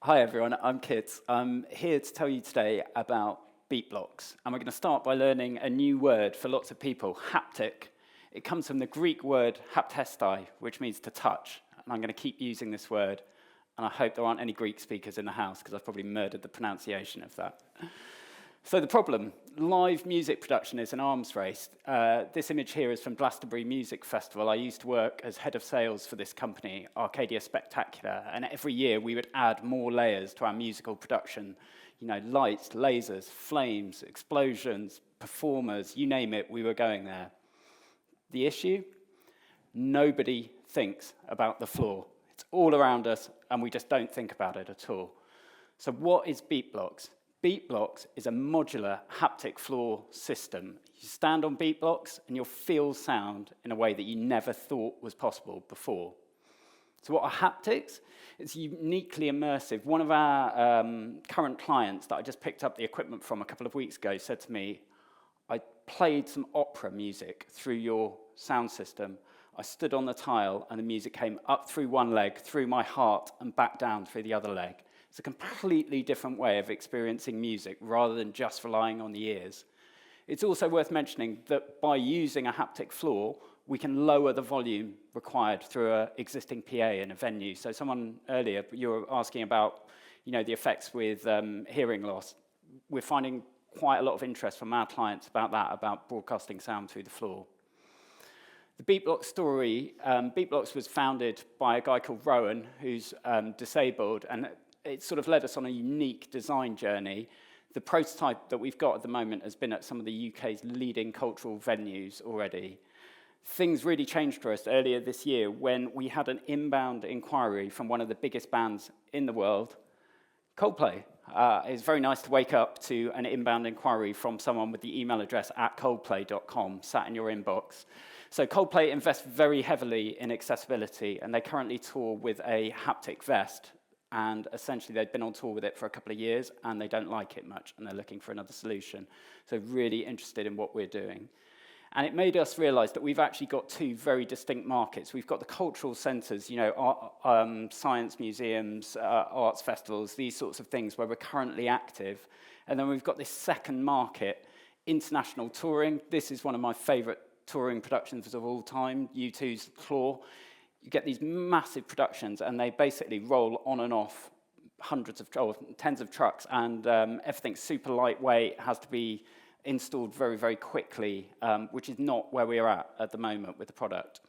Hi everyone, I'm Kit. I'm here to tell you today about beat blocks. And we're going to start by learning a new word for lots of people, haptic. It comes from the Greek word haptestai, which means to touch. And I'm going to keep using this word. And I hope there aren't any Greek speakers in the house, because I've probably murdered the pronunciation of that. So the problem, live music production is an arms race. This image here is from Glastonbury Music Festival. I used to work as head of sales for this company, Arcadia Spectacular, and every year we would add more layers to our musical production. You know, lights, lasers, flames, explosions, performers, you name it, we were going there. The issue? Nobody thinks about the floor. It's all around us, and we just don't think about it at all. So what is beat blocks? Beat blocks is a modular haptic floor system. You stand on beat blocks and you'll feel sound in a way that you never thought was possible before. So what are haptics? It's uniquely immersive. One of our current clients that I just picked up the equipment from a couple of weeks ago said to me, I played some opera music through your sound system. I stood on the tile and the music came up through one leg, through my heart, and back down through the other leg. It's a completely different way of experiencing music rather than just relying on the ears. It's also worth mentioning that by using a haptic floor, we can lower the volume required through an existing PA in a venue. So someone earlier, you were asking about, the effects with hearing loss. We're finding quite a lot of interest from our clients about that, about broadcasting sound through the floor. The Beatblocks story, Beatblocks was founded by a guy called Rowan, who's disabled, and it sort of led us on a unique design journey. The prototype that we've got at the moment has been at some of the UK's leading cultural venues already. Things really changed for us earlier this year when we had an inbound inquiry from one of the biggest bands in the world, Coldplay. It's very nice to wake up to an inbound inquiry from someone with the email address @coldplay.com sat in your inbox. So Coldplay invests very heavily in accessibility, and they currently tour with a haptic vest. And essentially, they've been on tour with it for a couple of years, and they don't like it much, and they're looking for another solution. So really interested in what we're doing. And it made us realize that we've actually got two very distinct markets. We've got the cultural centers, science museums, arts festivals, these sorts of things where we're currently active. And then we've got this second market, international touring. This is one of my favorite touring productions of all time, U2's Claw. You get these massive productions, and they basically roll on and off tens of trucks, and everything's super lightweight, has to be installed very, very quickly, which is not where we are at the moment with the product.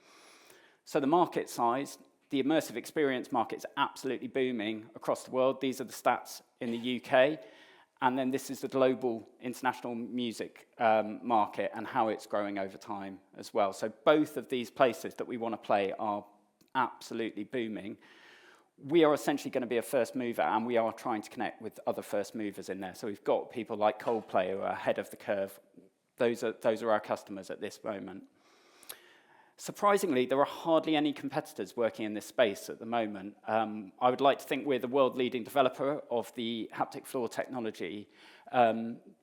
So the market size, the immersive experience market is absolutely booming across the world. These are the stats in the UK. And then this is the global international music market and how it's growing over time as well. So both of these places that we want to play are absolutely booming. We are essentially going to be a first mover, and we are trying to connect with other first movers in there. So we've got people like Coldplay who are ahead of the curve. Those are our customers at this moment. Surprisingly, there are hardly any competitors working in this space at the moment. I would like to think we're the world-leading developer of the haptic floor technology.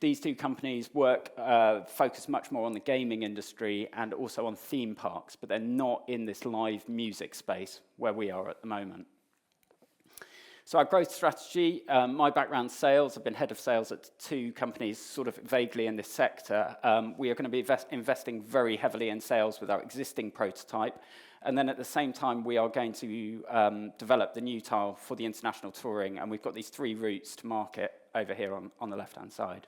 These two companies focus much more on the gaming industry and also on theme parks, but they're not in this live music space where we are at the moment. So our growth strategy, my background sales, I've been head of sales at two companies sort of vaguely in this sector. We are going to be investing very heavily in sales with our existing prototype. And then at the same time, we are going to develop the new tile for the international touring. And we've got these three routes to market over here on the left-hand side.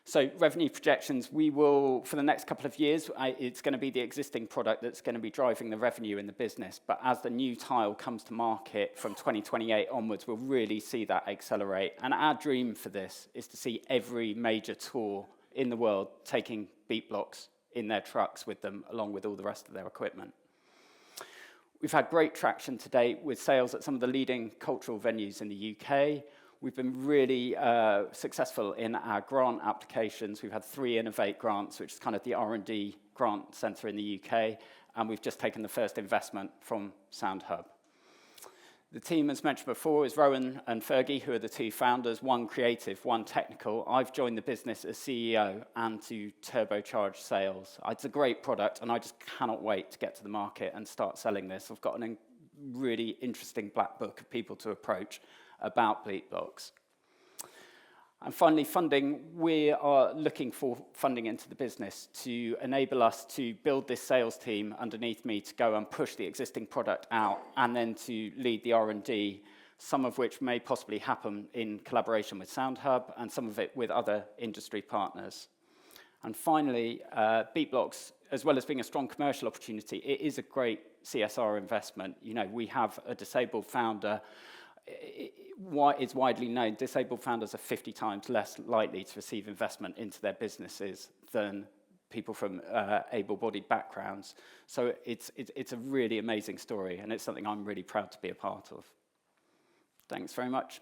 So revenue projections, we will, for the next couple of years, it's going to be the existing product that's going to be driving the revenue in the business. But as the new tile comes to market from 2028 onwards, we'll really see that accelerate. And our dream for this is to see every major tour in the world taking beat blocks in their trucks with them, along with all the rest of their equipment. We've had great traction to date with sales at some of the leading cultural venues in the UK. We've been really successful in our grant applications. We've had 3 Innovate grants, which is kind of the R&D grant centre in the UK, and we've just taken the first investment from SoundHub. The team, as mentioned before, is Rowan and Fergie, who are the two founders, one creative, one technical. I've joined the business as CEO and to turbocharge sales. It's a great product, and I just cannot wait to get to the market and start selling this. I've got a really interesting black book of people to approach about Bleep Blocks. And finally, funding. We are looking for funding into the business to enable us to build this sales team underneath me to go and push the existing product out and then to lead the R&D, some of which may possibly happen in collaboration with SoundHub and some of it with other industry partners. And finally, Bleep Blocks, as well as being a strong commercial opportunity, it is a great CSR investment. You know, we have a disabled founder. It's widely known disabled founders are 50 times less likely to receive investment into their businesses than people from able-bodied backgrounds. So it's a really amazing story, and it's something I'm really proud to be a part of. Thanks very much.